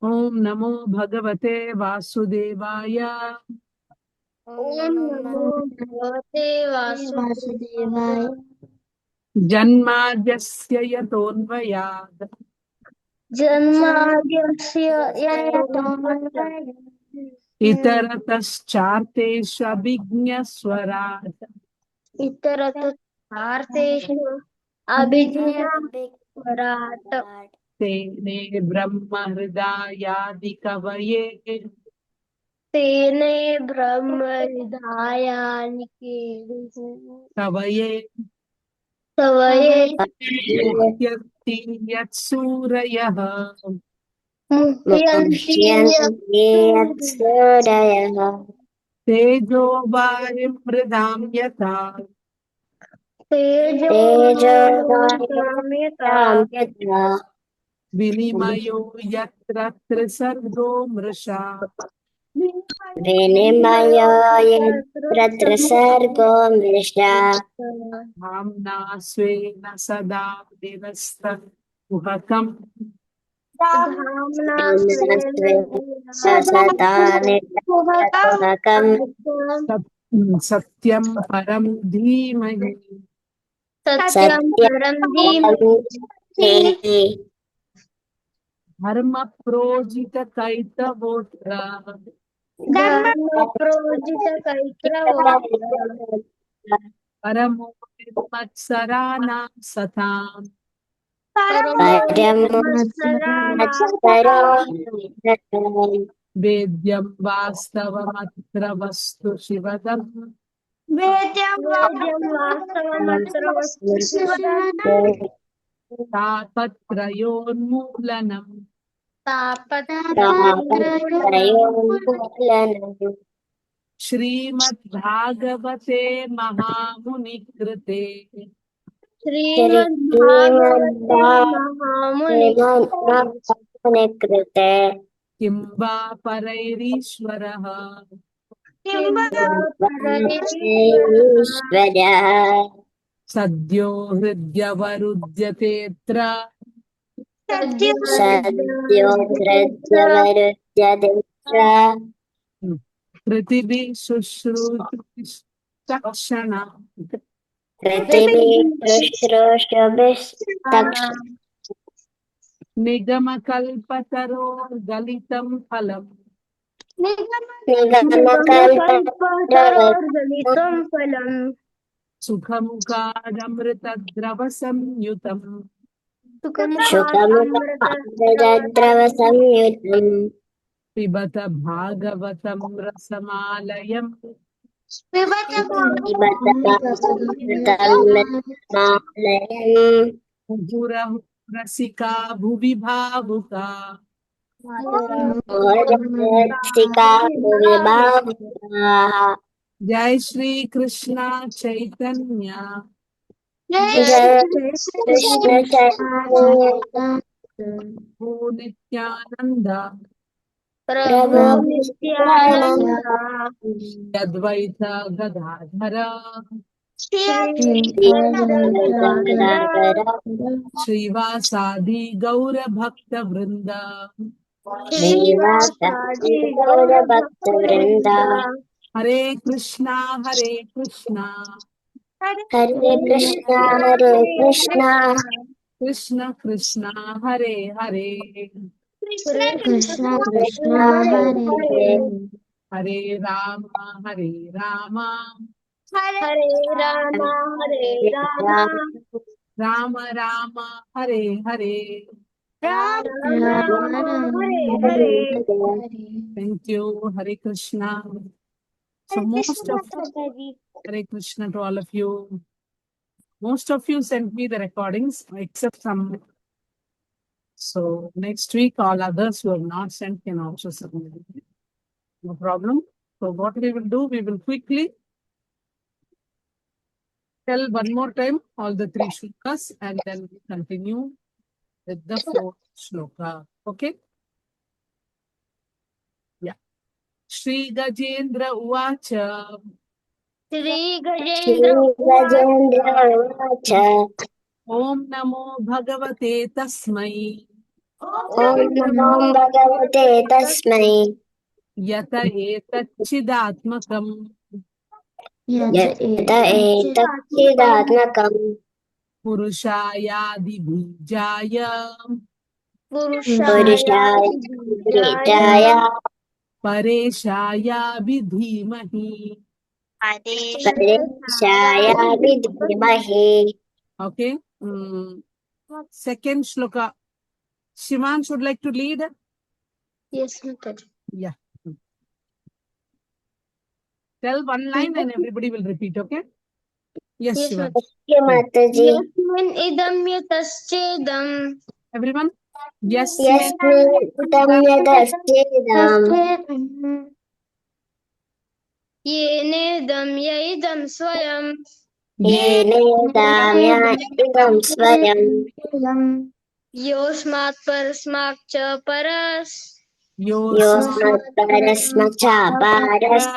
ओम नमो भगवते वासुदेवाय। ओम नमो भगवते वासुदेवाय। वासुदेवाय। जन्माद्यस्य यतोऽन्वयात् जन्माद्यस्य यतोऽन्वयात् इतरतश्चार्तेष्वभिज्ञस्वराट् इतरतश्चार्थेषु अभिज्ञस्वराट् तेने ब्रह्म हृदयादिकवये तेने ब्रह्महृदायानिके कवये कवये मुह्यन्ति यत्सूरयः मुह्यन्ति मुह्यन्ते यत्सूरयः तेजो वारिमृदां यथा तेजो तेजो यथा वारिमृतां यथा विनिमयो यत्र त्रिसर्गो मृषा विनिमयो यत्र त्रिसर्गो मृषा धाम्ना स्वेन सदा निरस्तकुहकम् धाम्ना स्वेन स्वेन सदा सदा निरस्तकुहकम् सत्यं परं धीमहि सत्यं सत्यं परं धीमहि धीमहि धर्म प्रोजितकैतवोऽत्र धर्म प्रोजितकैत्रवोऽत्र परमो निर्मत्सराणां सताम् परमो परमो मत्सरो निर्मत्सराणाम् वेद्यं वास्तवमत्र वस्तु शिवदम् वेद्यं वास्तवमत्र वस्तु शिवदत्तम् तापत्रयोन्मूलनम् तापत्रयोन्मूलनम् तापत्रयोन्मूलनम् श्रीमद्भागवते महामुनिकृते श्रीमद्भागवते महामुनिकृते श्रीमन्महामुनिकृते किं वा परैरीश्वरः किं वा परमेश्वरः ईश्वरः सद्यो हृद्यवरुध्यतेऽत्र सद्यो सद्यो हृद्यवरुध्यते पृथिवी शुश्रूषुचक्षणा पृथिवी शुश्रूषुभिस्तक्ष निगमकल्पतरोर्गलितं फलम् निगमकल्पतरोर्गलितं फलम् सुखमुखादमृतद्रवसंयुतम् सुखमुखादमृतद्रवसंयुतम् शुकमुखमृतद्रवसंयुतम् पिबत भागवतं रसमालयम् पिबत पिबत भागवतमृतमालयम् मुहुरहु रसिका भुवि भावुका मोहरसिका भुविभावुकाः। जय श्री कृष्णा चैतन्य जय कृष्ण चैतन्य प्रभु नित्यानंद प्रभो प्रभो नित्यानन्द नित्यानन्द अद्वैत गदाधर श्री गदाधर श्रीवासादि गौर भक्त वृंद श्रीवासादि श्रीवासादि गौरभक्तवृन्द गौरभक्तवृन्द हरे कृष्णा हरे कृष्णा कृष्ण कृष्ण कृष्णा हरे हरे कृष्ण कृष्ण कृष्ण कृष्ण हरे हरे हरे हरे हरे राम हरे राम हरे Ram Ram Ram Ram Hare Hare Ram Ram Ram Ram Hare Hare Hare Hare Thank you. Hare Krishna. So Hare most Krishna of Hare Krishna to all of you. Most of you sent me the recordings except some. So next week, all others who have not sent can also submit. No problem. So what we will do, we will quickly tell one more time all the three shlokas and then we continue with the fourth shloka. Okay? Yeah. Shri Gajendra Uvacha Shri Gajendra उवाच श्रीगजेन्द्र उवाच Om Namo Bhagavate Tasmai ॐ नमो भगवते तस्मै यत एतच्चिदात्मकम् यत एतच्चिदात्मकम् पुरुषायादिबीजाय पुरुषाय बीजाय परेशायाभिधीमहि. परेशाय विद्महे. Okay. Second shloka. Shivan should like to lead. Yes, Mataji. Yeah. Tell one line and everybody will repeat, okay? Yes, Yes, Shivan. Mataji. Okay, Mataji. Yasmin idam yataschedam. Everyone? Yes. यस्मिन् इदं यदस्येदम् Yenedam yaidam swayam. येनेदाम्या इदं स्वयं Yosmat parasmak cha paras. योऽस्मत् परस्मचापारस्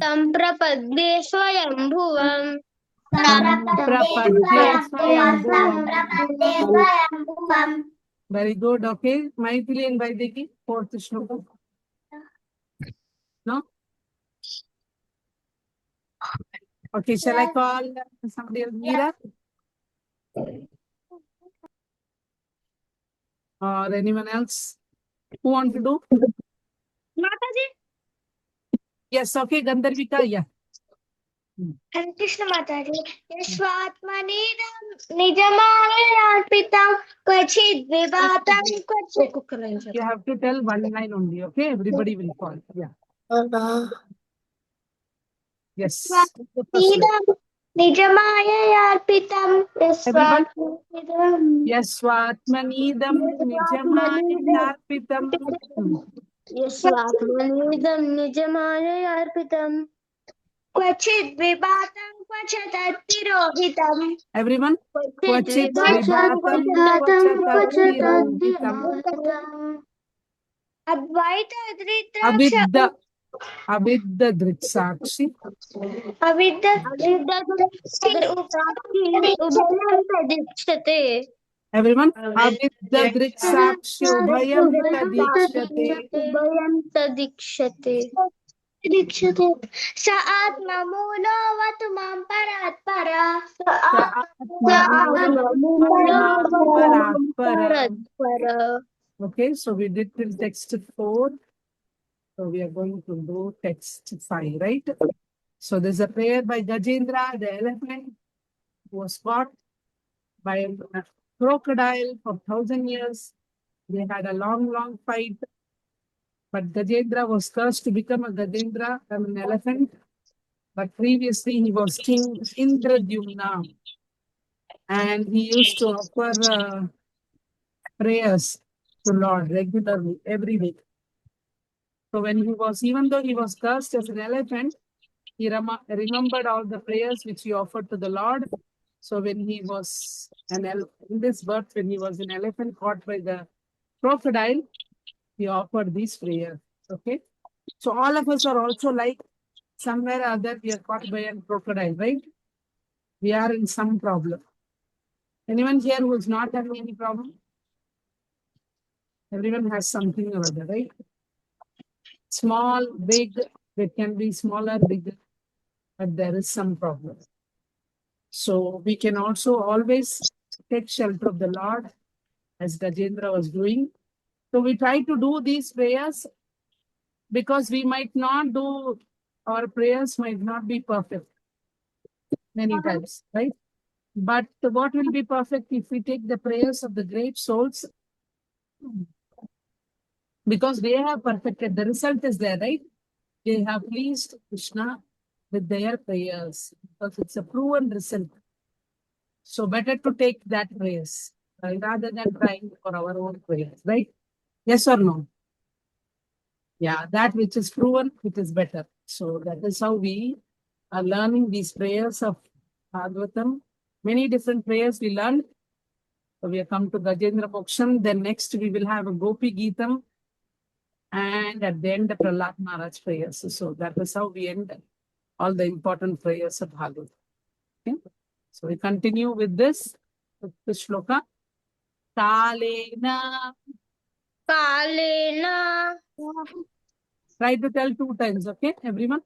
Tam prapadde swayam bhuvam. Samprapadde swayambhuvam. Very good. Okay. Maithili and Vaidiki. Fourth shloka. No? Okay. Shall I call somebody else? Meera? Or anyone else? Who want to do? Mataji. Yes. Okay. Gandharvika. Yeah. Hare Krishna Mataji. Yashvatmanidam nijamaya kvachid vivatam kvachid. You have to tell one line only. Okay. Everybody will call. Yeah. Yes. The first line. Nijamaya yarpitam Everyone? Yasvatmanidam nijamaya Yasvatmanidam nijamaya yarpitam kvachid vivatam kvachatirohitam. Everyone? Kvachit vivatam kvachatirohitam. Advaita Dritraksha Abidda Dritsakshi. Avidya Ubhayan Tadikshate. Everyone? Abidda Dritsakshi Ubhayam Tadikshate. Ubhayan Tadikshate. Sa Atma Mulo Vatumam Paratpara. Paratpara. Okay, so we did till text 4. So we are going to do text 5, right? So there's a prayer by Gajendra, the elephant, who was fought by a crocodile for 1,000 years. They had a long fight. But Gajendra was cursed to become a Gajendra, an elephant. But previously he was King Indradyumna. And he used to offer prayers to Lord regularly, every week. So when he was, even though he was cursed as an elephant, he remembered all the prayers which he offered to the Lord. So when he was in this birth, when he was an elephant caught by the crocodile, he offered these prayers. Okay. So all of us are also like somewhere or other we are caught by a crocodile, right? We are in some problem. Anyone here who is not having any problem? Everyone has something or other, right? Small, big, it can be smaller, bigger, but there is some problem. So we can also always take shelter of the Lord, as Gajendra was doing. So we try to do these prayers because we might not do, our prayers might not be perfect many times, right? But what will be perfect if we take the prayers of the great souls? Because they have perfected, the result is there, right? They have pleased Krishna with their prayers because it's a proven result. So better to take that prayers rather than trying for our own prayers, right? Yes or no? Yeah, that which is proven, it is better. So that is how we are learning these prayers of Bhagavatam. Many different prayers we learned. So we have come to Gajendra Moksham. Then next we will have a Gopi Geetam. And at the end, the Prahlad Maharaj prayers. So that is how we end all the important prayers of Bhagavatam. Okay? So we continue with this. Fifth shloka. Kalena. Kalena. Try to tell 2 times, okay, everyone?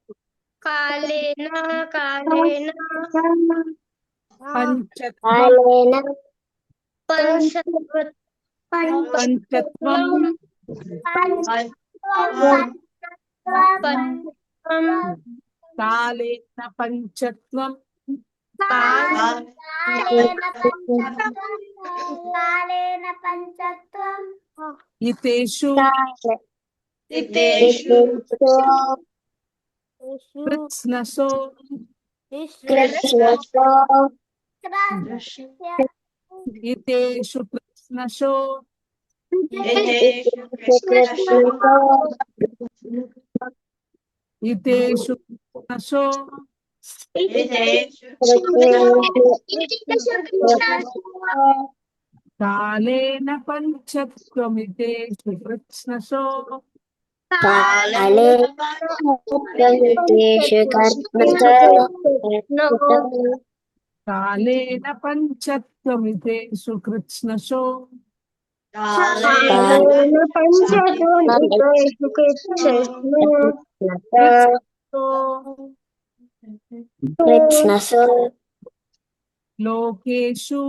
Kalena. Kalena. Panchatvam. कालेन Panchatvam. Panchatvam. Kalena panchatvam. Kalena panchatvam. Iteshu. Kritsnaso. कृष्णसो Iteshu Kritsnaso. Iteshu Kritsnaso. Kalena panchatvam. Iteshu Kritsnaso. काले प्रमितेषु कर्मसु Kalena panchatvam. Kritsnaso. कृष्णसु Lokeshu.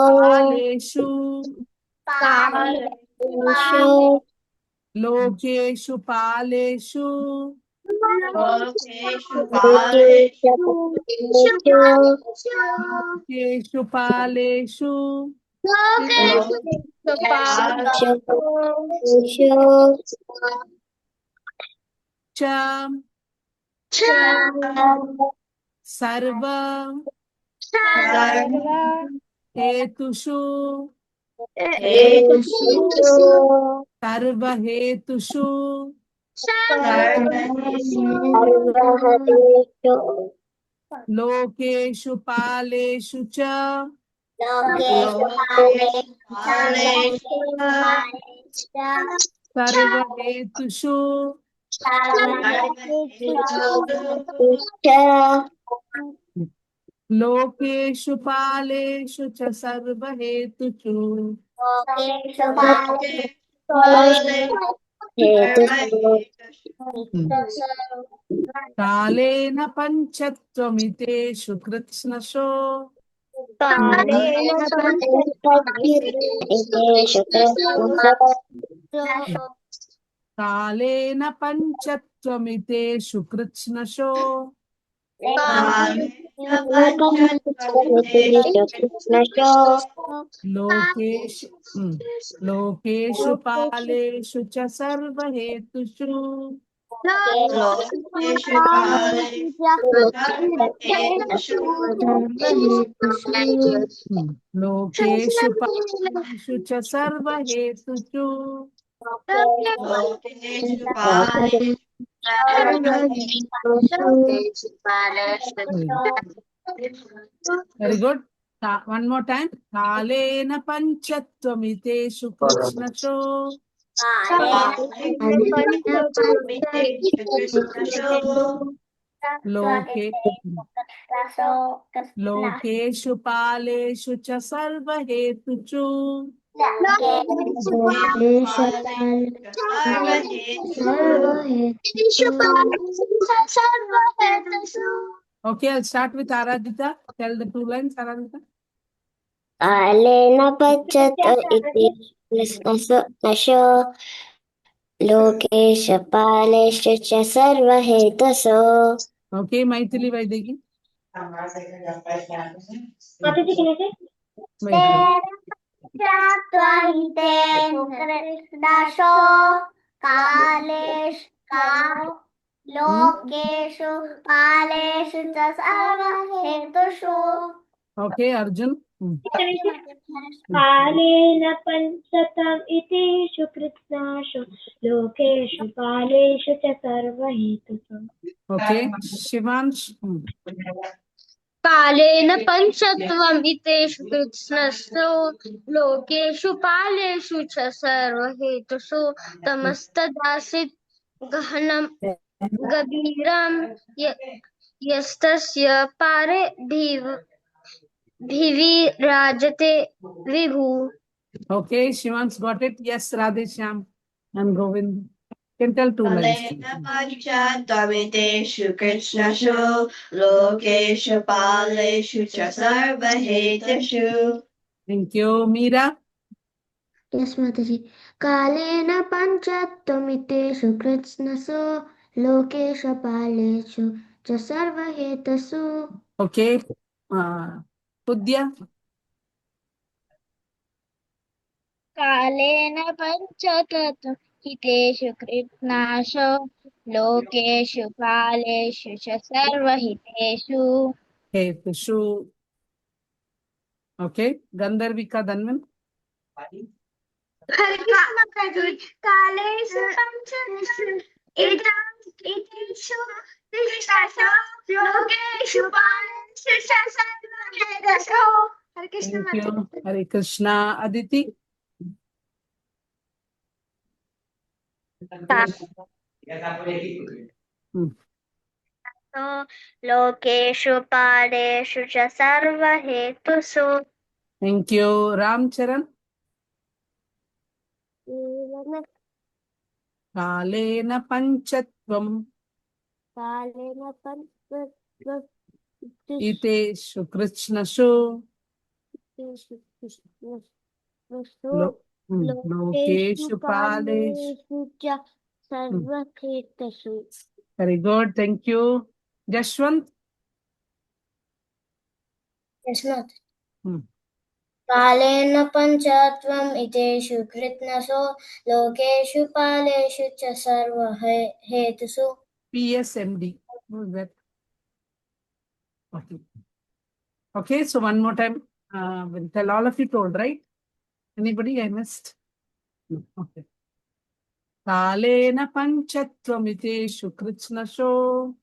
Paleshu. Lokeshu Paleshu. Lokeshu Paleshu. Cha Sarva Hetushu. Sarva Hetushu. Lokeshu Paleshu cha. Sarva Hetushu. Lokeshu Paleshu cha Sarva Hetushu. Kalena panchatvam. Kritsnaso. Kalena panchatvam. Kritsnaso. Lokeshu Paleshu cha Sarva Hetushu. Lokeshu Paleshu cha Sarva Hetushu. Very good. One more time. Kalena panchatvam. Kritsnaso. Lokeshu Paleshu cha Sarva Hetushu. Okay, I'll start with Aradhita. Tell the 2 lines, Aradhita. कालेन पच्यत इति कृष्णसु नशो लोकेश पालेश च सर्वहेतसो Okay, Maithili Vaidegi. कृष्णसो लोकेषु कालेषु च सर्वहेतुषु. Okay, Arjun. कालेन पञ्चतम् इतिषु कृत्स्नाषु लोकेषु कालेषु च सर्वहेतुषु. Okay, Shivansh. कालेन पञ्चत्वम् इतेषु कृत्स्नस्तु लोकेषु पालेषु च सर्वहेतुषु तमस्तदासीत् गहनं गभीरं यस्तस्य पारे भिविराजते विभु. Okay, Shivan's got it. Yes, Radheshyam and Govind. Can tell two lines. पञ्चत्वमितेषु कृष्णषु लोकेषु पालेषु च सर्वहेतुषु. Thank you, Meera. Yes, Mataji. कालेन पञ्चत्वमितेषु कृत्स्नसु लोकेषु पालेषु च सर्वहेतसु. Okay, Pudya. कालेन पञ्चतत्त्वहितेषु कृत्स्नासु लोकेषु कालेषु च सर्वहितेषु. Hetushu. Okay, Gandharvika Dhanvan. कालेषु पञ्चतत्त्वहितेषु कृत्स्नासु लोकेषु पालेषु च सर्वहितेषु. हरे Krishna Thank you. Hare Krishna. Aditi. लोकेषु पालेषु च सर्वहेतुषु. Thank you. Ramcharan. Kalena Panchatvam कालेन Iteshu Krishnashu Lokeshu Paleshu. च सर्वहेतसु. Very good. Thank you. Jashwant. कालेन पञ्चत्वम् इतेषु कृत्स्नसु लोकेषु पालेषु च सर्वहेतुषु. PSMD. Who's that? Okay. Okay, so one more time. We'll tell all of you told, right? Anybody I missed? No. Okay. Kalena Panchatvamiteshu Kritshnasho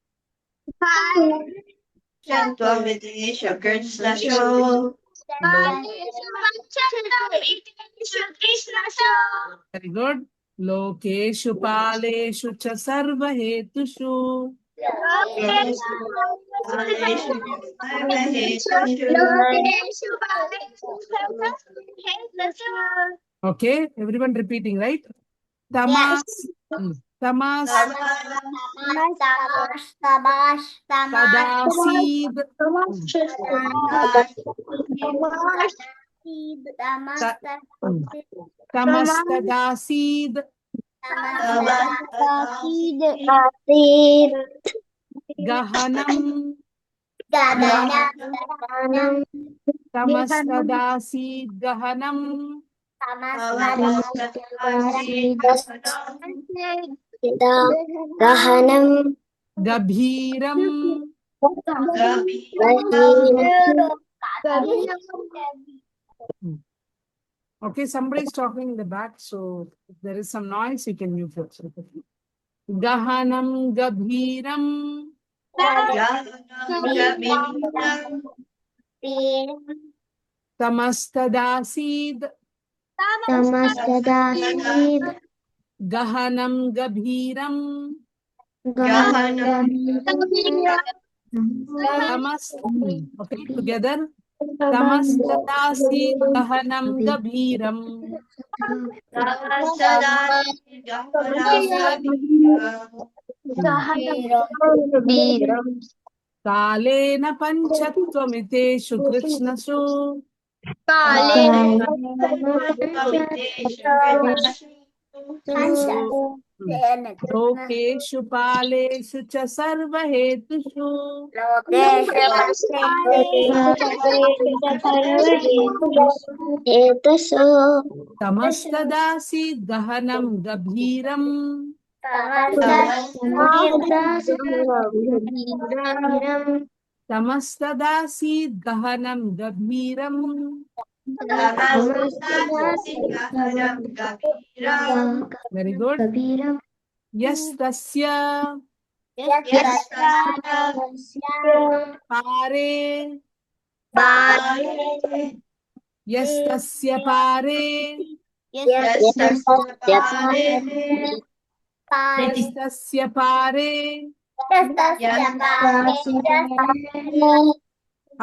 पञ्चत्वमितेषु कृष्णषु Very good. Lokeshu Paleshu cha Sarvahetushu. Okay, everyone repeating, right? Tamas. Tamas. Tadasid. Tamastadasid. Gahanam. Tamastadasid Gahanam. गहनं Gabhiram. Okay, somebody is talking in the back, so if there is some noise, you can mute it. Gahanam Gabhiram. Tamastadasid. Gahanam Gabhiram. Okay, together. Tamastadasid Gahanam Gabhiram. Kalena Panchatvamiteshu Kritshnashu. Lokeshu Paleshu cha Sarvahetushu. हेतसु Tamastadasid Gahanam Gabhiram. Tamastadasid Gahanam Gabhiram. Very good. Yastasya Pare. Yastasya Pare. Yastasya Pare.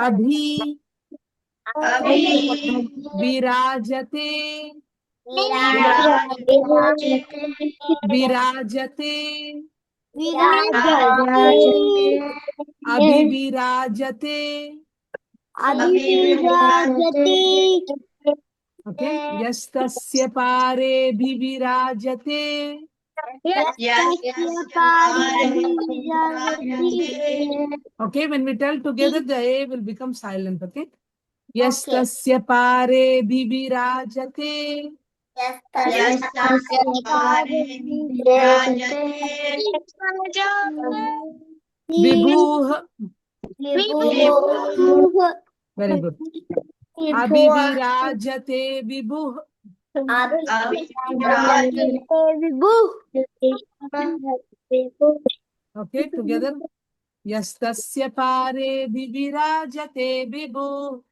अभि अभि विराजते विराजते अभिविराजते okay यस्तस्य पारे विविराजते okay when we tell together the a will become silent okay yastasya pare vivirajate vibhuh very good abhivirajate vibhuh okay together yastasya pare vivirajate vibhuh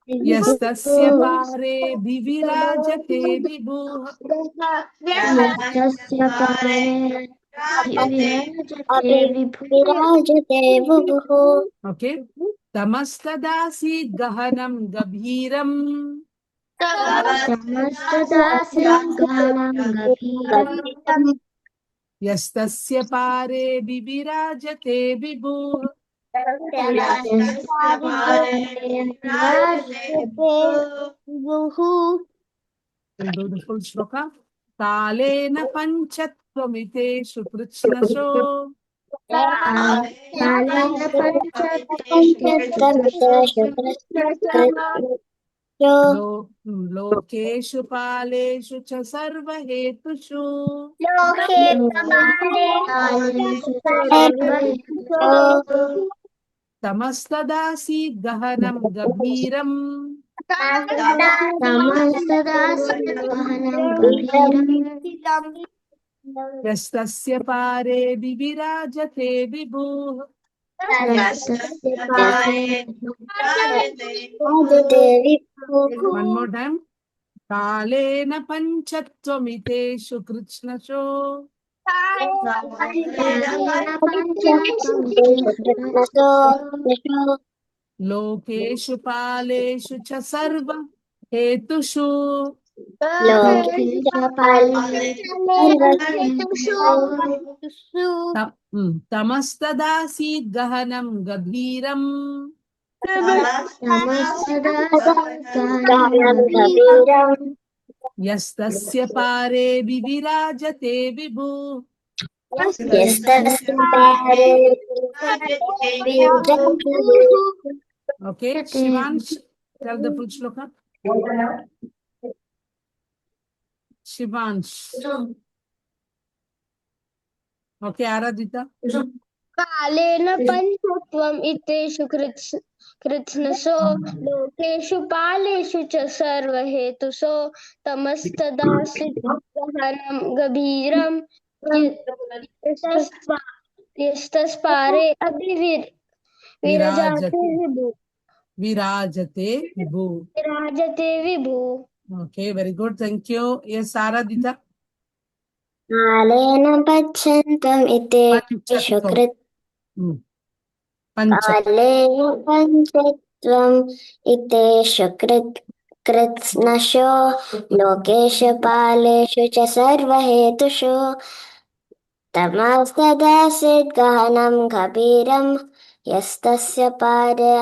yastasya pare vivirajate vibhuh okay tamastadasi gahanam gabhiram यस्तस्य पारे विविराजते विभुः We'll do the full shloka. कालेन पञ्चत्वमितेषु कृत्स्नशो लोकेषु पालेषु च सर्वहेतुषु तमस्तदासी गहनं गभीरम् यस्तस्य पारे विविराजते विभुः One more time. कालेन पञ्चत्वमितेषु कृत्स्नशो लोकेषु पालेषु च सर्व हेतुषु तमस्तदासीत् गहनं गभीरम् यस्तस्य पारे विविराजते विभुः Okay, Shivansh, tell the full shloka. Shivansh. Okay, Aradhita. कालेन पंचत्वम् इतेषु कृत्स्नसो लोकेषु पालेषु च सर्वहेतुषु तमस्तदासीत् गहनं गभीरम् यस्तस्पारे विराजते विभु Okay, very good. Thank you. Yes, Aradhita. कालेन पश्यन्तम् इतेषु कालेन पञ्चत्वम् इतेषु कृत्स्नशो लोकेषु पालेषु च सर्वहेतुषु तमस्तदासीत् गहनं गभीरम् यस्तस्य पारे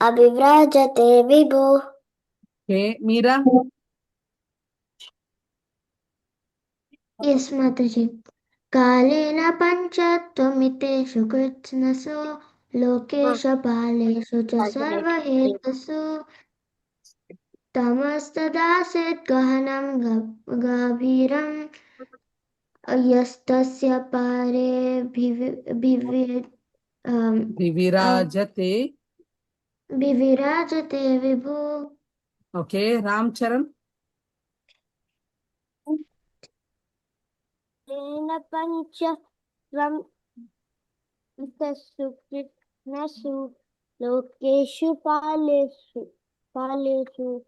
अभिव्राजते विभुः Okay, Meera. Yes, Mataji. कालेन पञ्चत्वमितेषु कृत्स्नसु लोकेषु पालेषु च सर्वहेतुषु तमस्तदासीत् गहनं गभीरम् यस्तस्य पारे विविराजते विभुः Okay, Ramcharan. तेन पञ्चत्वम् इतेषु कृत्स्नसु लोकेषु पालेषु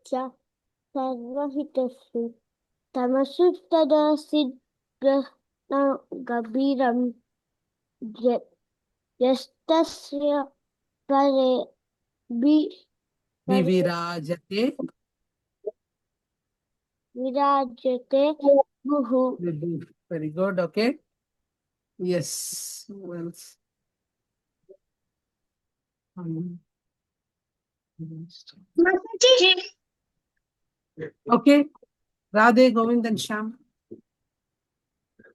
च सर्वहितषु तमसु तदासीद् गभीरं यस्तस्य परे विविराजते विराजते भुः विभु. Very good. Okay. Yes. Who else? Okay. Radhe, Govind and Shyam.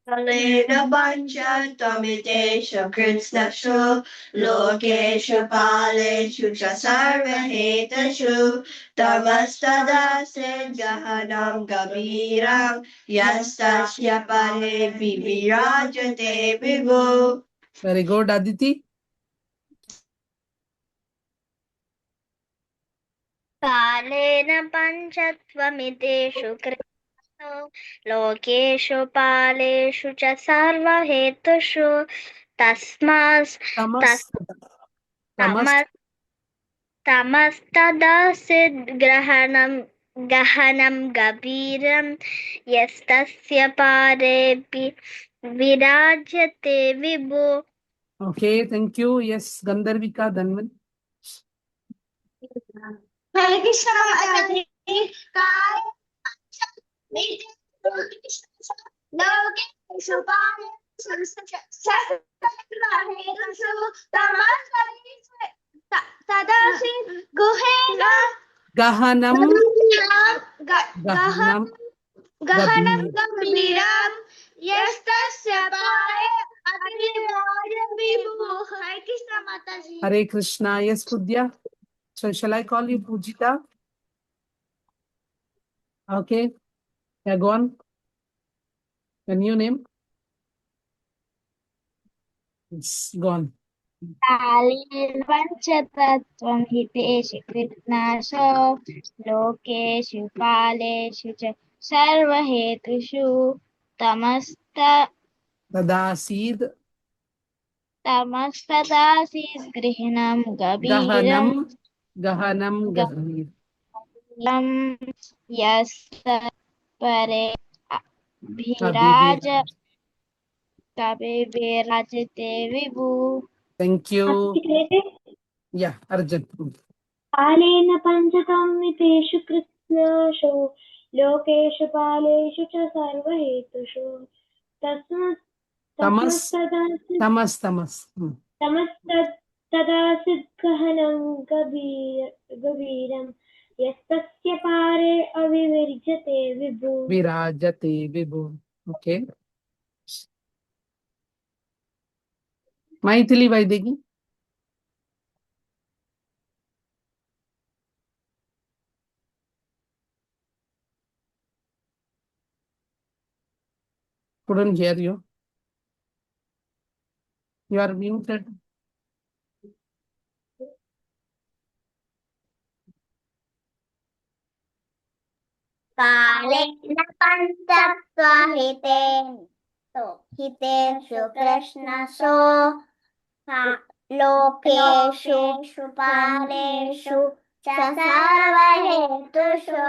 कालेन पञ्चत्वमितेषु कृत्स्नषु लोकेषु पालेषु च सर्वहेतुषु तमस्तदासीत् गहनं गभीरं यस्तस्य परे विविराजते विभु. Very good, Aditi. कालेन पञ्चत्वमितेषु कृत्स्नषु लोकेषु पालेषु च सर्वहेतुषु तमस्तदासीद् गहनं गभीरं यस्तस्य पारे विराजते विभु. Okay, thank you. Yes, Gandharvika Dhanvan. हरे कृष्ण माताजी लोकेषु पालेषु सर्वहेतुषु तदासीत् Gahanam गहनं गभीरं यस्तस्य पारे विराजते विभु. हरे कृष्ण माताजी. Hare Krishna. Yes, Pudya. So shall I call you Pujita? Okay. Yeah, go on. The new name? It's gone. कालेन पञ्चतत्त्वं हितेषु कृत्स्नासु लोकेषु कालेषु च सर्वहेतुषु Tadasid तमस्तदासीत् गृह्णं गभीरं Gahanam Gabhir. यस्तत् परे विराजते विभु. Thank you. Yeah, Arjun. कालेन पञ्चतमितेषु कृत्स्नषु लोकेषु पालेषु च सर्वहेतुषु तमस्तदासीत् गहनं गभीरं यस्तस्य पारे अविविर्जते विभु. Virajate Vibhu. Okay. Maithili Vaidegi. Couldn't hear you. You are muted. कालेन हितेषु कृष्णसु लोकेषु पालेषु च सर्वहेतुषु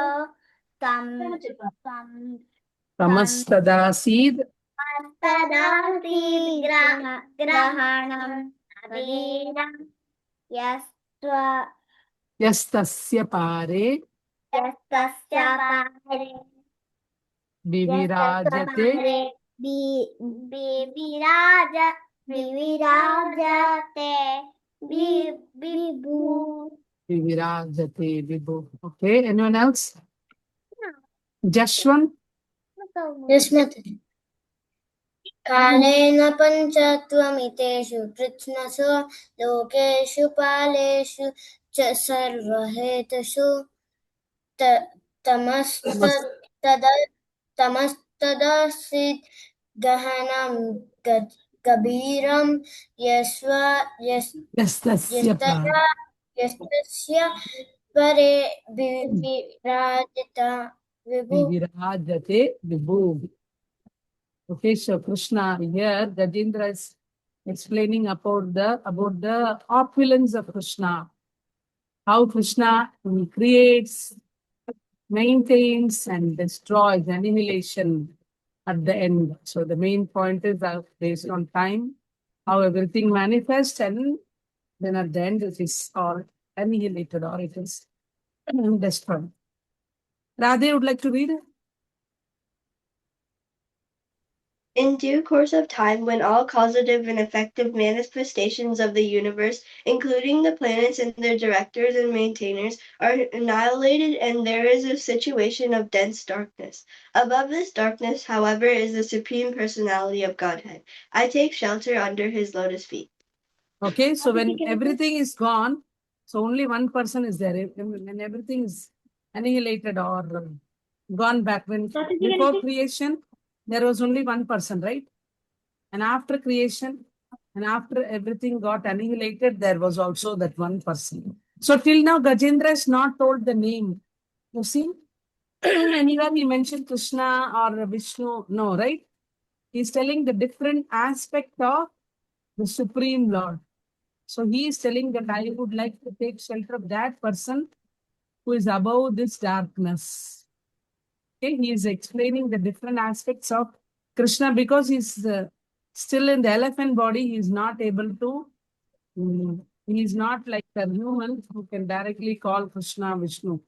Tamastadasid ग्रहणं गभीरं Yastasya Pare यस्तस्य पारे Vivirajate विविराजते विभु. Vivirajate Vibhu. Okay. Anyone else? Jashwant. कालेन पञ्चत्वमितेषु कृत्स्नसु लोकेषु पालेषु च सर्वहेतुषु तमस्तदासीत् गहनं गभीरं Yastasya Pare यस्तस्य परे विराजते विभु. Vivirajate Vibhu. Okay, so Krishna here, Gajendra is explaining about the opulence of Krishna. How Krishna he creates maintains and destroys, annihilation at the end. So the main point is that based on time, how everything manifests, and then at the end it is all annihilated or it is destroyed. Radhe would like to read. In due course of time, when all causative and effective manifestations of the universe, including the planets and their directors and maintainers, are annihilated and there is a situation of dense darkness. Above this darkness, however, is the Supreme Personality of Godhead. I take shelter under his lotus feet. Okay, so when Can I- everything is gone, so only one person is there. When everything is annihilated or gone back, when Mataji, can I before say- creation, there was only one person, right? And after creation, and after everything got annihilated, there was also that one person. So till now, Gajendra has not told the name. You see, anywhere he mentioned Krishna or Vishnu, no, right? He's telling the different aspect of the Supreme Lord. So he is telling that I would like to take shelter of that person who is above this darkness. Okay, he is explaining the different aspects of Krishna because he's still in the elephant body. He is not able to, he is not like a human who can directly call Krishna Vishnu.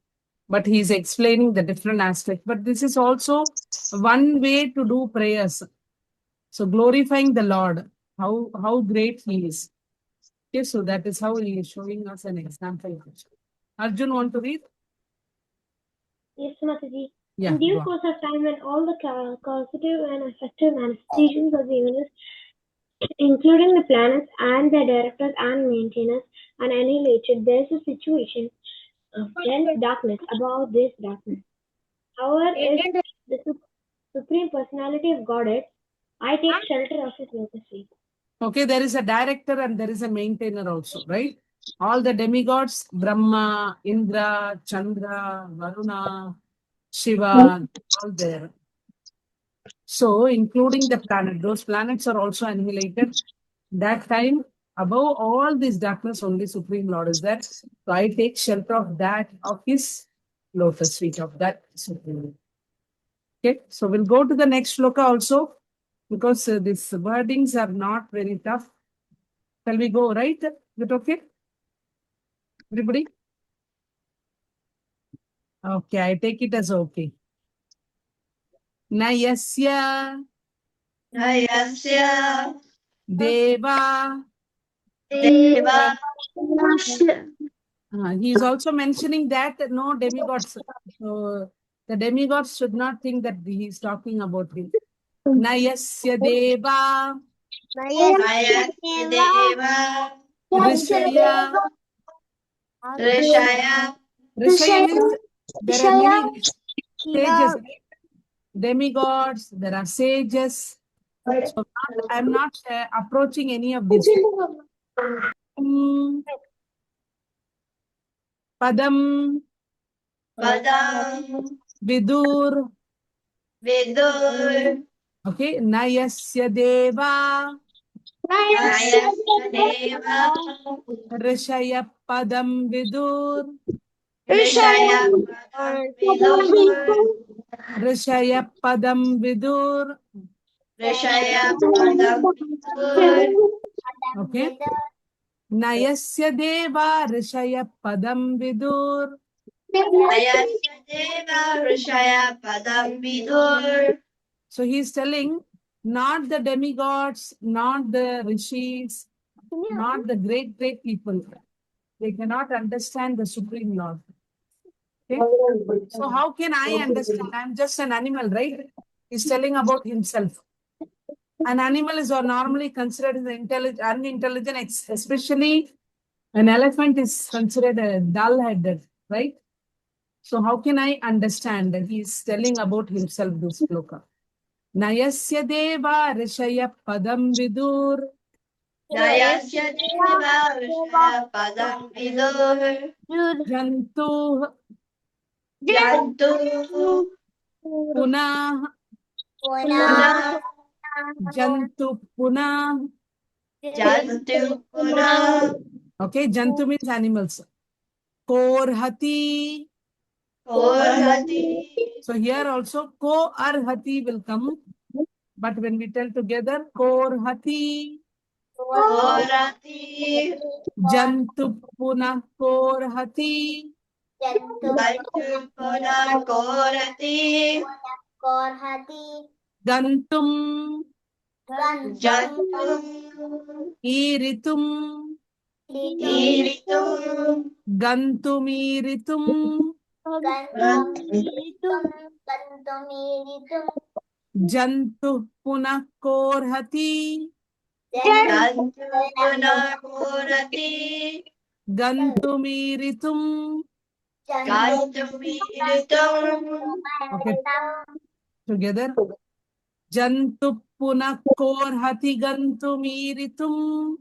But he is explaining the different aspects. But this is also one way to do prayers. So glorifying the Lord, how great he is. Okay, so that is how he is showing us an example. Arjun, want to read? Yes, Mataji. Yeah. In due go on. course of time, when all the causative and effective manifestations of the universe, including the planets and their directors and maintainers, are annihilated, there is a situation of dense darkness above this darkness. However, is the Supreme Personality of Godhead, I take shelter of his lotus feet. Okay, there is a director and there is a maintainer also, right? All the demigods, Brahma, Indra, Chandra, Varuna, Shiva, all there. So, including the planet, those planets are also annihilated. That time, above all this darkness, only Supreme Lord is there. So, I take shelter of that, of his lotus feet, of that Supreme Lord. Okay, so we'll go to the next shloka also because these wordings are not very tough. Shall we go, right? Is it okay? Everybody? Okay, I take it as okay. Nayasya Nayasya Deva. Deva He is also mentioning that no demigods. So the demigods should not think that he is talking about him. Nayasya Deva. Nayasya Deva Rishaya. Rishaya Rishaya means there are many sages, demigods, there are sages. So I'm not approaching any of these. Padam, Padam Vidur. Vidur Okay, Nayasya Deva. Nayasya Deva Rishaya Padam Vidur. Rishaya Padam Vidur Rishaya Padam Vidur. Rishaya Padam Vidur Okay. Nayasya Deva Rishaya Padam Vidur. Nayasya Deva Rishaya Padam Vidur. So he is telling not the demigods, not the rishis, not the great people. They cannot understand the Supreme Lord. Okay? So how can I understand? I'm just an animal, right? He's telling about himself. An animal is normally considered as unintelligent, especially an elephant is considered a dull-headed, right? So how can I understand? He's telling about himself, this shloka. Nayasya Deva Rishaya Padam Vidur. Nayasya Deva Rishaya Padam Vidur Jantu Jantu Punah. Punah Jantu Punah. Jantu Punah Okay, Jantu means animals. Korhati. Korhati. So here also ko arhati will come. But when we tell together, korhati, Korhati. jantu punah korhati, Jantu punah korhati. Korhati. gantum, Jantum. iritum, Iritum. gantumiritum, Gantumiritum. jantu punah korhati, Jantu punah korhati. gantumiritum. Gantumiritum. Okay, together. Jantu punah korhati gantumiritum.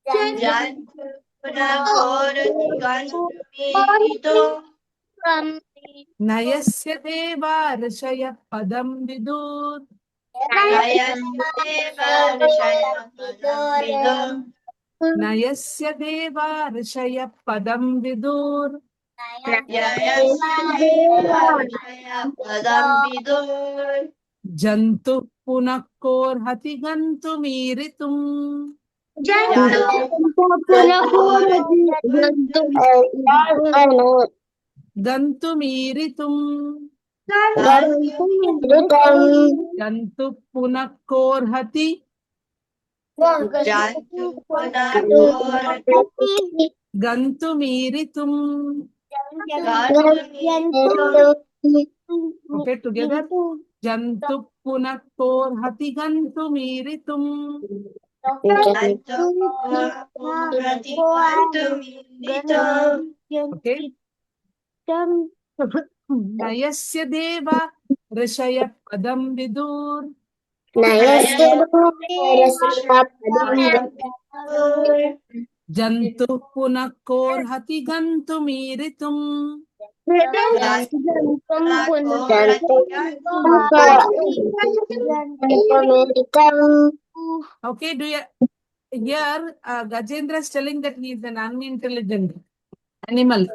Jantu punah korhati. Gantumiritum. Nayasya deva rishaya padam vidur. Nayasdeva rishaya padam vidum. Nayasya deva rishaya padam vidur. Nayasdeva rishaya padam vidum. Jantu punah korhati gantumiritum. Jantu punah korhati. Gantumiritum. Jantu punah korhati. Jantu punah korhati. Gantumiritum. Gantumiritum. Okay, together. Jantu punah korhati gantumiritum. Jantu punah korhati. Gantumiritum. Okay. Nayasya deva rishaya padam vidur. Nayasdeva rishaya padam vidum. Jantu punah korhati gantumiritum. Jantu punah korhati. Okay, do you here Gajendra is telling that he is an unintelligent animal.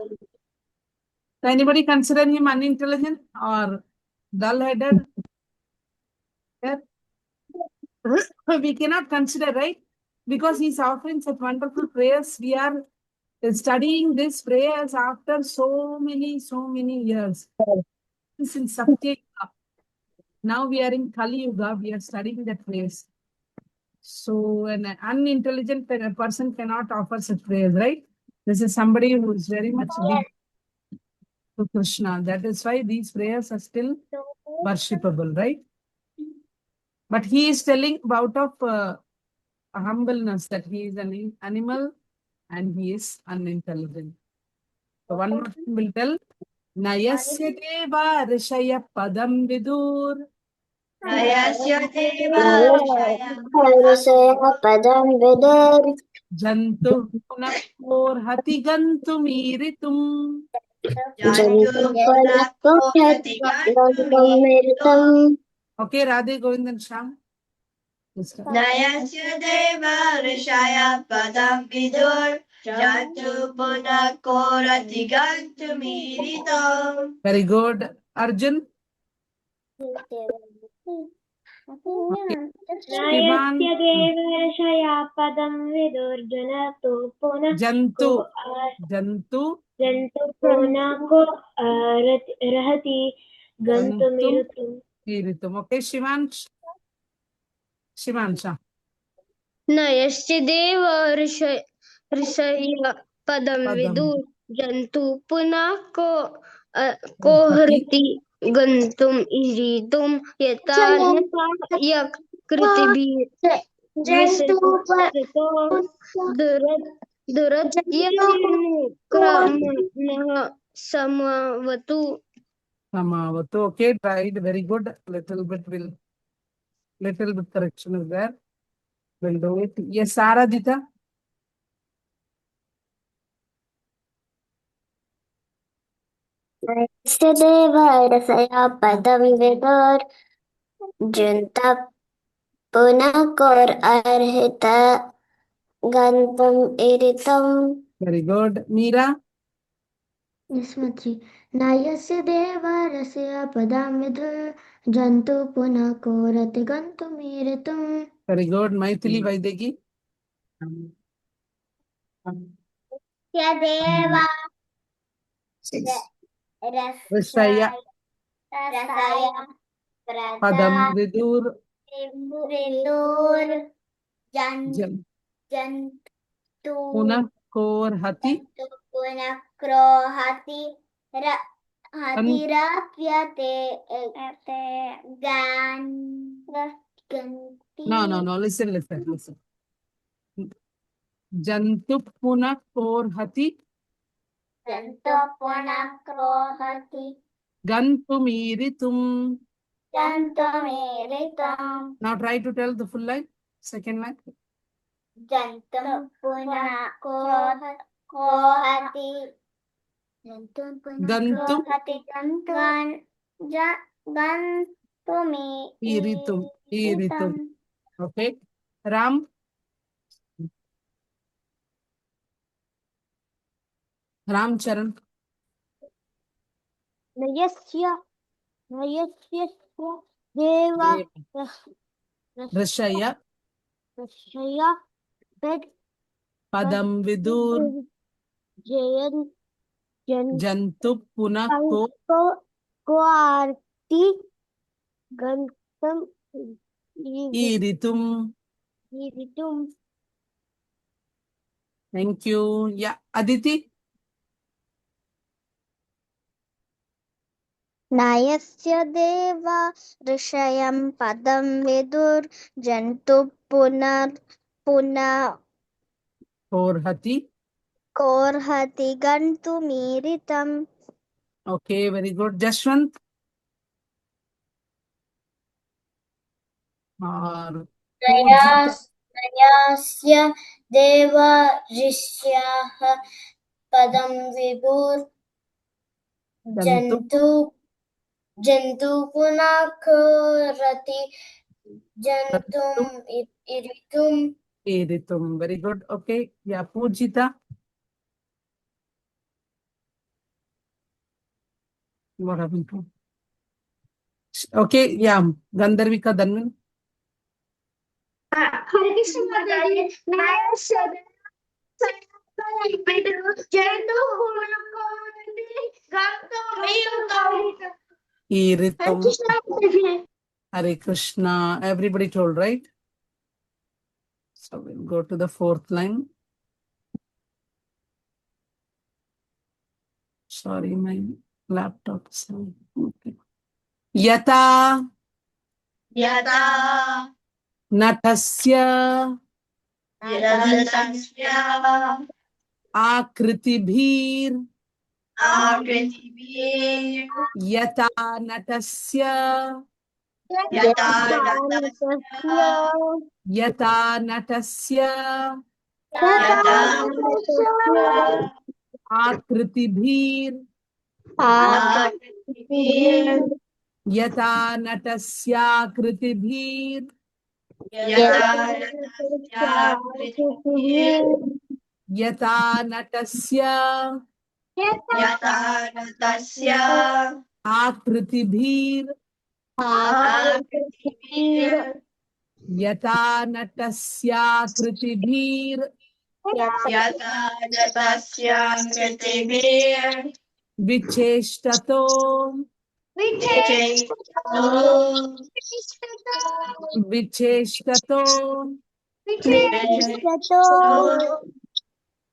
So anybody consider him unintelligent or dull-headed? Yeah. We cannot consider, right? Because he's offering such wonderful prayers. We are studying these prayers after so many years. Since Satya Yuga. Now we are in Kali Yuga. We are studying that prayers. So an unintelligent person cannot offer such prayers, right? This is somebody who is very much deep to Krishna. That is why these prayers are still worshipable, right? But he is telling about of humbleness that he is an animal and he is unintelligent. So one more time will tell. Nayasya deva rishaya padam vidur. Nayasdeva rishaya padam vidar. Jantu punah korhati gantumiritum. Jantu punah korhati. Gantumiritum. Okay, Radhe Govindan Sham. Nayasdeva rishaya padam vidur. Jantu punah korhati. Gantumiritum. Very good. Arjun. Okay. Shivan. Nayasya devarashaya padam vidurjanatu punah Jantu. ko Jantu. jantu punah ko rahati gantumirutum. Iritum. Okay, Shivan. Shivansha. नयश्चिदेव ऋषय पदं विदुः जन्तु पुनः कोहरति गन्तुम् ईरितुं यथा दुरत्यनुक्रमणः समवतु. Samavatu. Okay, tried. Very good. Little bit correction is there. We'll do it. Yes, Saradita. Nayasdeva padam vidar. Janta punah kor arhita gantum iritam. Very good. Meera. यस्मत् नायस्य देवरस्य पदं विदुर् जन्तु पुनः कोरति गन्तुमीरितुम् Very good. Maithili Vaidegi. यदेवा Rishaya रसाय Padam Vidur Vidur Jam जन्तु Puna Korhati पुनः क्रोहति हतिराप्यते गन्ति No. Listen. Jantu Puna Korhati जन्तु पुनः क्रोहति Gantumiritum. जन्तुमीरितम् Now try to tell the full line. Second line. जन्तुं पुनः क्रोहति जन्तुं पुनः Gantum क्रोहति Iritum. गन्तुमीरितम् Okay. Ram. Ram Charan. नयस्य देव Rishaya रक्षय Padam Vidur Jantu Puna को आरती गन्तुम् Iritum. ईरितुम् Thank you. Yeah. Aditi. नायस्य देव ऋषयं पदं विदुर् जन्तु पुनः Korhati. कोर्हति गन्तुमीरितम् Okay. Very good. Jashwant. Or नयस्य देव ऋष्याः पदं विदुर् जन्तु पुनः कोरति जन्तुम् ईरितुम् Iritum. Very good. Okay. Yeah. Pujita. What happened to? Okay. Yeah. Gandharvika Dhanvan. Hare Krishna Mataji, Nayasya Iritum. Hare Krishna. Everybody told, right? So we'll go to the fourth line. Sorry, my laptop. Sorry. Okay. Yata Yata Natasya Yadasya Akritibhir Akritibhir Yata Natasya Yata Natasya Akritibhir Yata Natasya Kritibhir Yata Natasya Akritibhir Yata Natasya Kritibhir Vicheshtato Vicheshtato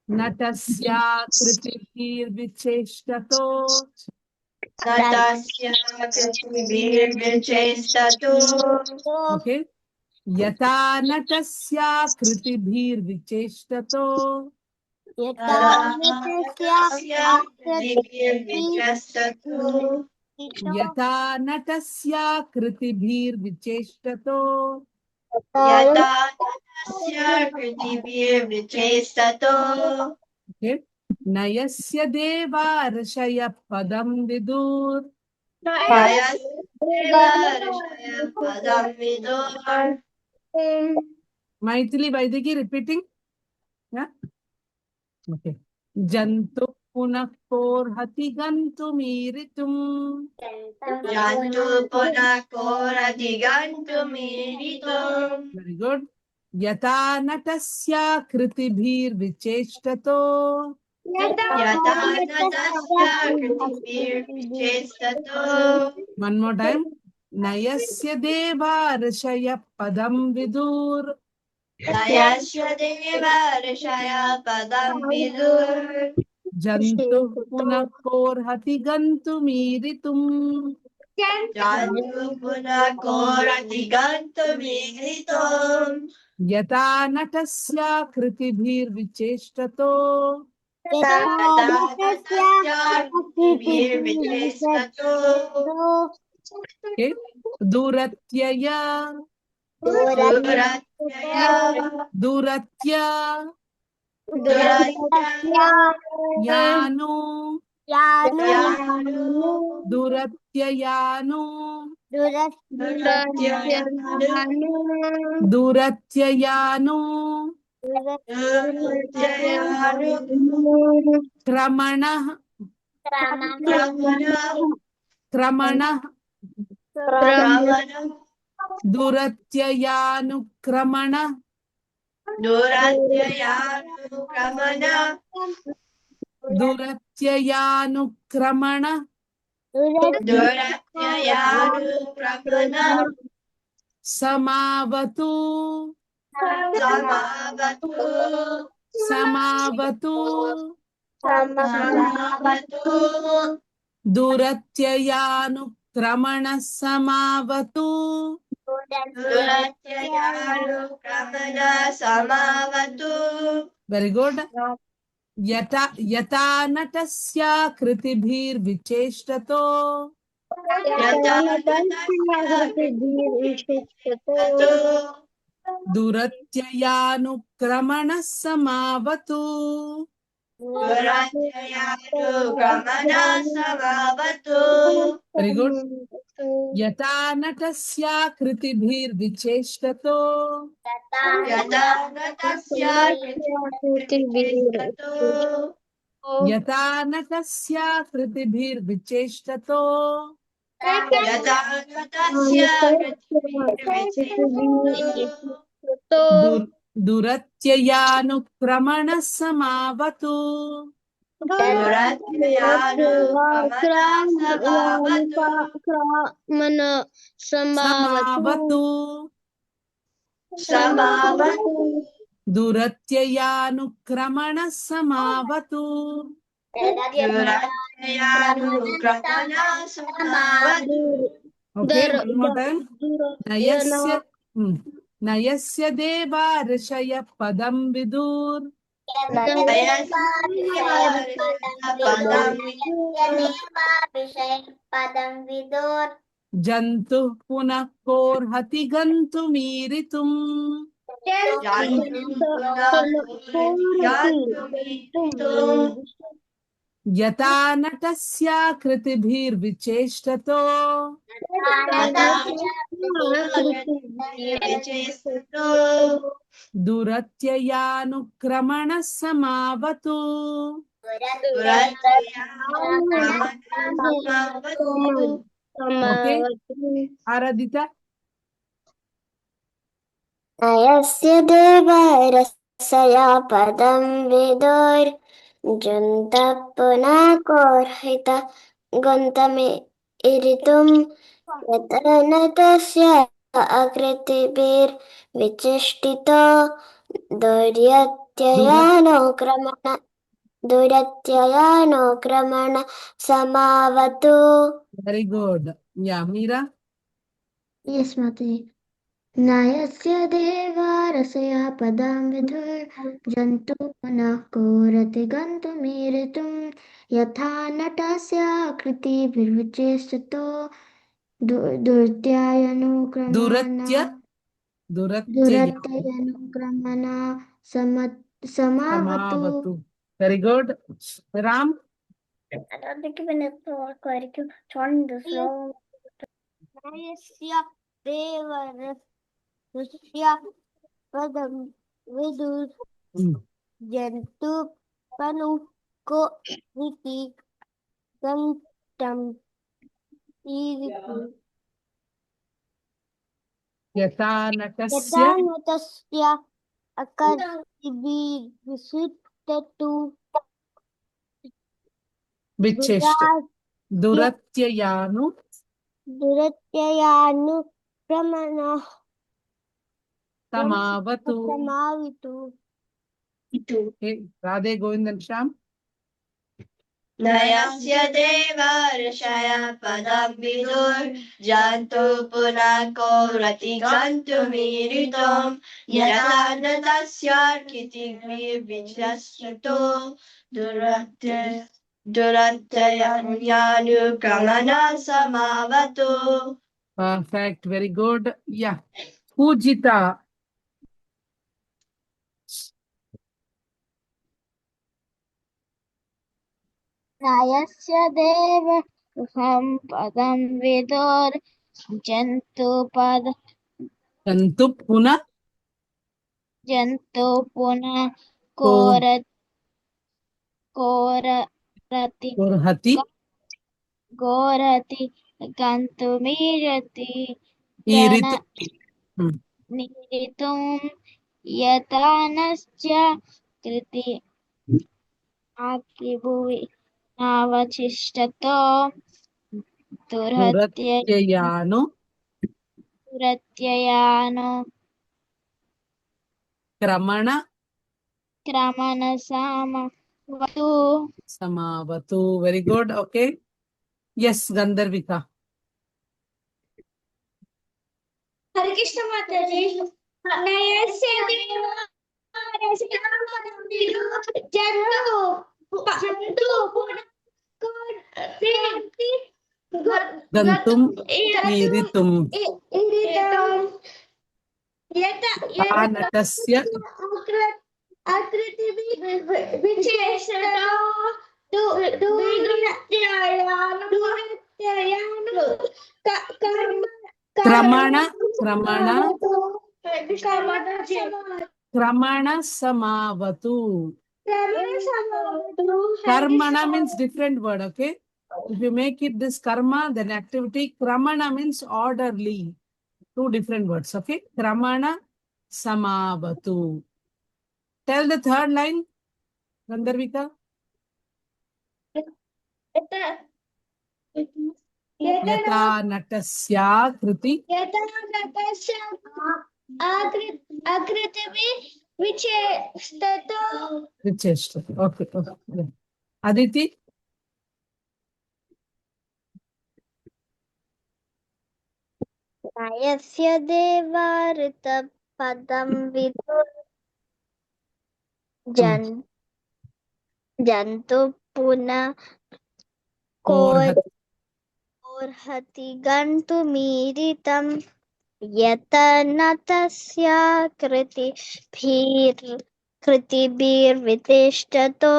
Natasya Kritibhir Vicheshtato. Okay. Yata Natasya Kritibhir Vicheshtato Yata Natasya Kritibhir Vicheshtato Okay. Nayasya Deva Rashaya Padam Vidur Maithili Vaidiki repeating. Yeah. Okay. Jantu पुनः कोर्हति गन्तुमीरितुम् Jantu punah korati gantumiritum. Very good. यथा नटस्य कृतिभिर्विचेष्टतो Yata natasya kritivir vichestato. One more time. नयस्य देवा ऋषयः पदं Vidur Nayasya deva rishaya padam vidur. जन्तुः पुनः कोर्हति गन्तुमीरितुम् Jantu punah korati gantumiritum. यथा नटस्य कृतिभिर्विचेष्टतो Yata natasya kritivir vichestato. okay? दूरत्यया Duratyaya. दूरत्या Duratyaya. यानो Yanu. दूरत्ययानो Duratyayanu. दूरत्ययानो Duratyayanu. क्रमणः क्रमणः Kramanam. दूरत्ययानुक्रमणः Duratyayanu kramana. दूरत्ययानुक्रमणः Duratyayanu kramana. समावतु Samavatu. समावतु Samavatu. दूरत्ययानुक्रमणः समावतु Duratyayanu kramana samavatu. Very good यथा नटस्य कृतिभिर्विचेष्टतो Yata natasya kritivir vichestato. दूरत्ययानुक्रमणः समावतु Duratyayanu kramana samavatu. Very good यथा नटस्य कृतिभिर्विचेष्टतो Yata natasya kritivir vichestato. यथा नटस्य कृतिभिर्विचेष्टतो Yata natasya kritivir vichestato. दूरत्ययानुक्रमणः समावतु Duratyayanu kramana samavatu. Kramana samavatu. Samavatu. दूरत्ययानुक्रमणः समावतु Duratyayanu kramana samavatu. Okay, one more time. नयस्य देवा ऋषयः पदं विदुर् पदं विदुर् जन्तुः पुनः कोर्हति गन्तुमीरितुम् यथा नटस्य कृतिभिर्विचेष्टतो दूरत्ययानुक्रमणः समावतु Okay, आराधिता नयस्य देवरसया पदं विदुर्जन्तः पुनः कोर्हित गन्तुमिरितुं यतः नटस्य आकृतिभिर्विचेष्टितो दुरत्ययानुक्रमण समावतु. very good. Yeah, Meera. Yes, Mataji. नयस्य देवा रसया पदं विदुर्जन्तु पुनः कोरति गन्तुमीरितुं यथा नटस्य कृतिभिर्विचेष्टतो दुरत्ययानुक्रमण समावतु. Very good. Ram. नयस्य देवरस्य पदं विदुर् जन्तु को इति गन्तुम् ईरितुम् यथा यथा नटस्य न तस्य अकर्तृभिर्विशिष्टतो विचेष्ट दुरत्ययानु दुरत्ययानुक्रमणः समावतु. समावितु Okay, Radhe Govind and Shyam. नयस्य देवर्षय पदं विदुर्जन्तु पुनः को रतिगन्तुमीरितुं यथा न तस्यार्कितिभिर्विचस्रतो दुरत्ययानुक्रमणः समावतु. Perfect, very good. Yeah. Pujita. नयस्य देव पदं विदुर् जन्तुपद Kantu Puna जन्तु पुनः Ko कोरति Korhati घोरति गन्तुमीरति Irit. निरितुं यथा नश्च कृति आकिभुवि नावशिष्टतो Duratyayanu दुरत्ययानो Kramana क्रमणसामवतु Samavatu. Very good. Okay. Yes, Gandharvika. हरे कृष्ण माता जी नयस्य जन्तु Gantum Iritum. Anatasya Kramana Samavatu. Karmana means different word, okay? If you make it this karma, then activity. Kramana means orderly. Two different words, okay? Kramana Samavatu. Tell the third line, Gandharvika. Yata natasya kriti vicheshta. Okay, okay. Aditi. नयस्य देवार्तपदं Vidur जन्तु पुनः कोर्हति गन्तुमीरितं यथा न तस्य कृतिभिर्वितिष्ठतो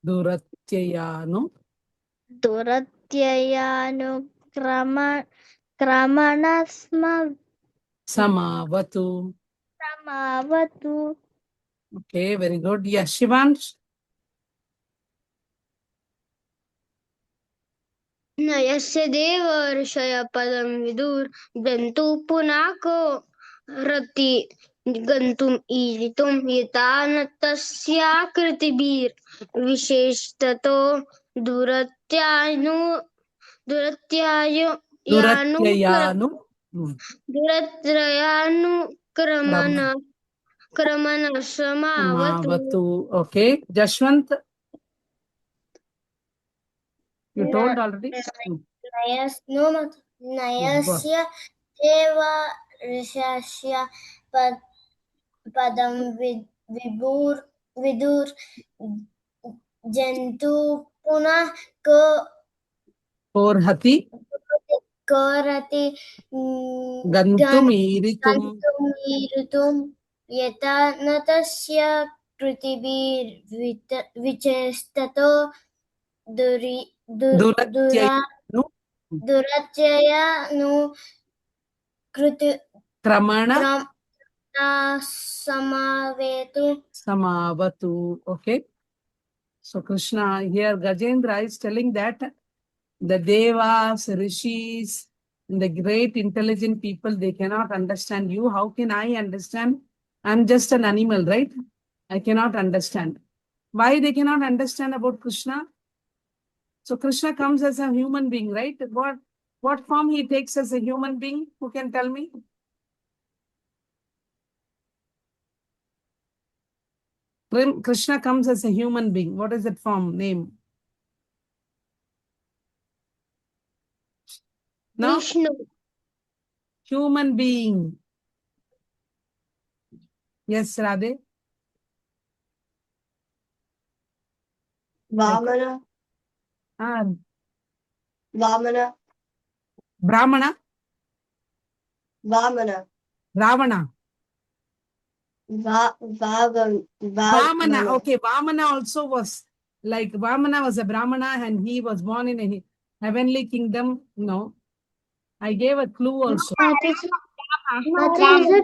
दुरत्ययानुक्रमणः Samavatu. समावतु Okay, very good. Yes, Shivansh. नयस्य देवर्षय पदं विदुर् जन्तु पुनः को रति गन्तुम् ईरितुं यथा न तस्याकृतिभिर्विशेषततो दुरत्ययानुक्रमण समावतु. Okay, Jashwant. You told already. नयस्य देवर्षस्य पदं विदुर् जन्तु पुनः Korhati कोरति गन्तुमीरितुं यथा न तस्य कृतिभिर्विचेष्टतो दुरत्ययानु Kramana समावेतु Samavatu. Okay. So Krishna here, Gajendra is telling that the Devas, Rishis, and the great intelligent people, they cannot understand you. How can I understand? I'm just an animal, right? I cannot understand. Why they cannot understand about Krishna? So Krishna comes as a human being, right? What form he takes as a human being? Who can tell me? Krishna comes as a human being. What is that form, name? No? Vishnu. Human being. Yes, Radhe? Vamana. Ah, Vamana. Brahmana? Vamana. Ravana? Vamana. Okay, Vamana also was like Vamana was a Brahmana and he was born in a heavenly kingdom. No, I gave a clue also. What is it,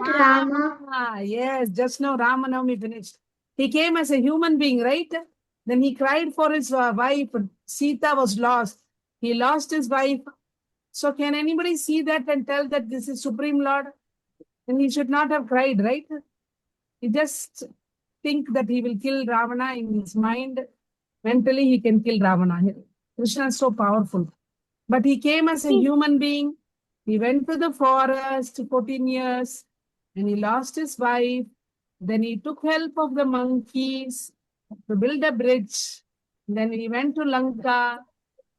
Rama? Ah, yes, just now Ramanavami finished. He came as a human being, right? Then he cried for his wife. Sita was lost. He lost his wife. So can anybody see that and tell that this is Supreme Lord? Then he should not have cried, right? He just think that he will kill Ravana in his mind. Mentally, he can kill Ravana. Krishna is so powerful. But he came as a human being. He went to the forest 14 years and he lost his wife. Then he took help of the monkeys to build a bridge. Then he went to Lanka.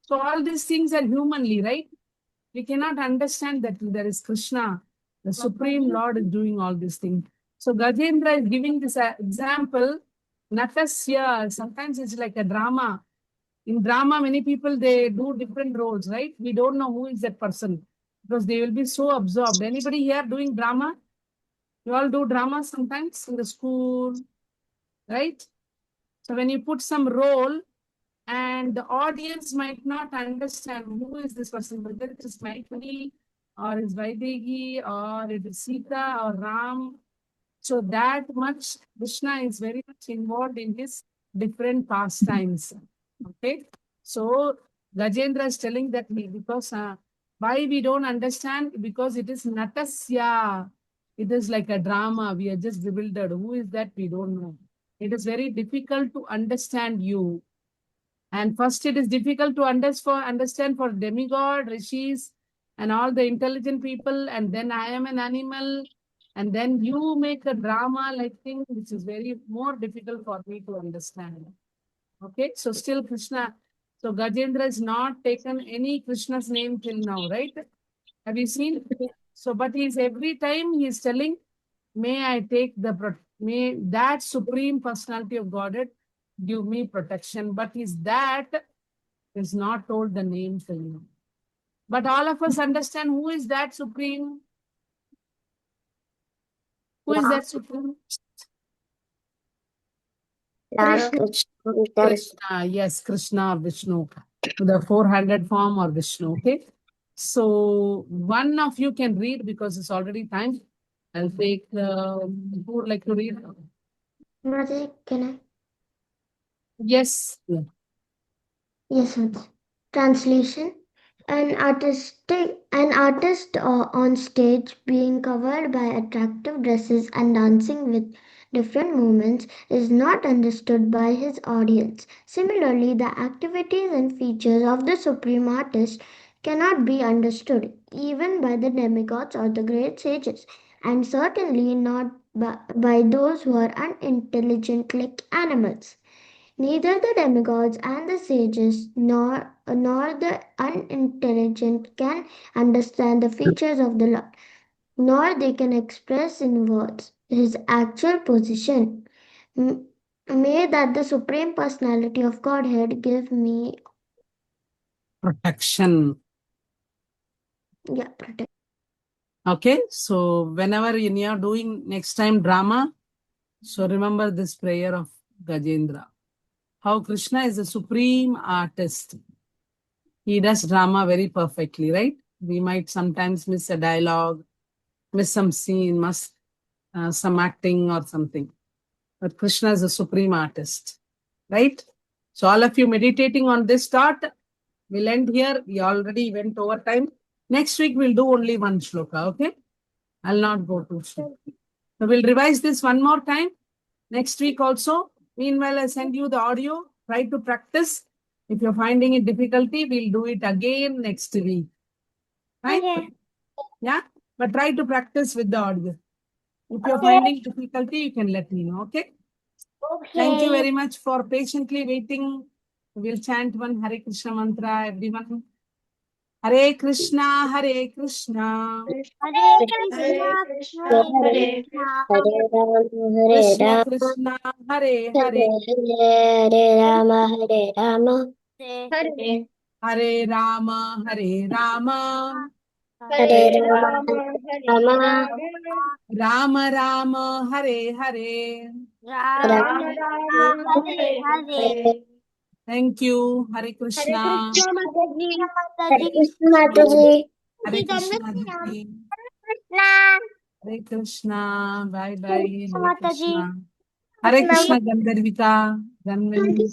So all these things are humanly, right? We cannot understand that there is Krishna, the Supreme Lord, is doing all these things. So Gajendra is giving this example. Natasya, sometimes it's like a drama. In drama, many people, they do different roles, right? We don't know who is that person because they will be so absorbed. Anybody here doing drama? You all do drama sometimes in the school, right? So when you put some role and the audience might not understand who is this person, whether it is Maithili or is Vaidegi or it is Sita or Ram. So that much Krishna is very much involved in his different pastimes. Okay. So Gajendra is telling that because why we don't understand? Because it is Natasya. It is like a drama. We are just bewildered. Who is that? We don't know. It is very difficult to understand you. And first it is difficult to understand for demigod, rishis, and all the intelligent people. And then I am an animal. And then you make a drama like thing, which is very more difficult for me to understand. Okay, so still Krishna. So Gajendra has not taken any Krishna's name till now, right? Have you seen? So, but he's every time he's telling, may I take may that Supreme Personality of Godhead give me protection. But is not told the name till now. But all of us understand who is that Supreme? Who is that Supreme? Krishna, yes, Krishna or Vishnu, the 400 form or Vishnu, okay? So one of you can read because it's already time. I'll take, who would like to read? Mother, can I? Yes. Yes, sir. Translation. An artist on stage being covered by attractive dresses and dancing with different movements is not understood by his audience. Similarly, the activities and features of the supreme artist cannot be understood even by the demigods or the great sages, and certainly not by those who are unintelligent like animals. Neither the demigods and the sages nor the unintelligent can understand the features of the Lord, nor they can express in words his actual position. May that the Supreme Personality of Godhead give me Protection. protection. Okay, so whenever you are doing next time drama, so remember this prayer of Gajendra. How Krishna is the supreme artist. He does drama very perfectly, right? We might sometimes miss a dialogue, miss some scene, miss some acting or something. But Krishna is the supreme artist, right? So all of you meditating on this thought. We'll end here. We already went over time. Next week we'll do only one shloka, okay? I'll not go to shloka. So we'll revise this one more time. Next week also. Meanwhile, I send you the audio. Try to practice. If you're finding it difficulty, we'll do it again next week. Right? Okay. Yeah? But try to practice with the audio. If you're finding difficulty, you can let me know, okay? Thank you very much for patiently waiting. We'll chant one Hare Krishna mantra, everyone. Hare Krishna, Hare Krishna. Hare Hare Krishna, Krishna, Hare Krishna Krishna, Hare Hare. Hare Rama, Hare Rama, Hare Hare Rama, Hare Rama. Hare Rama, Rama, Rama Rama, Hare Hare. Rama Rama Hare Hare. Thank you. Hare Krishna. Hare Krishna Mataji. Hare Krishna. Diti. Hare Krishna. Bye bye. Hare Krishna. Hare Krishna Gandharvika. Ganvani.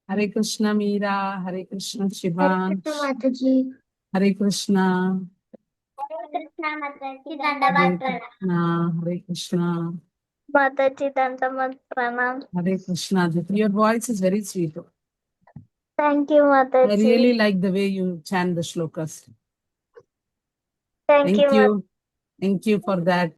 Hare Krishna Meera. Hare Krishna Hare Shivan. Krishna Mataji. Hare Krishna. Hare Krishna Krishna. Hare Krishna. Mataji Dandamat Pranam. Hare Krishna. Diti. Your voice is very sweet. Thank you, I Mataji. really like the way you chant the shlokas. Thank you, Thank you. Thank you for that.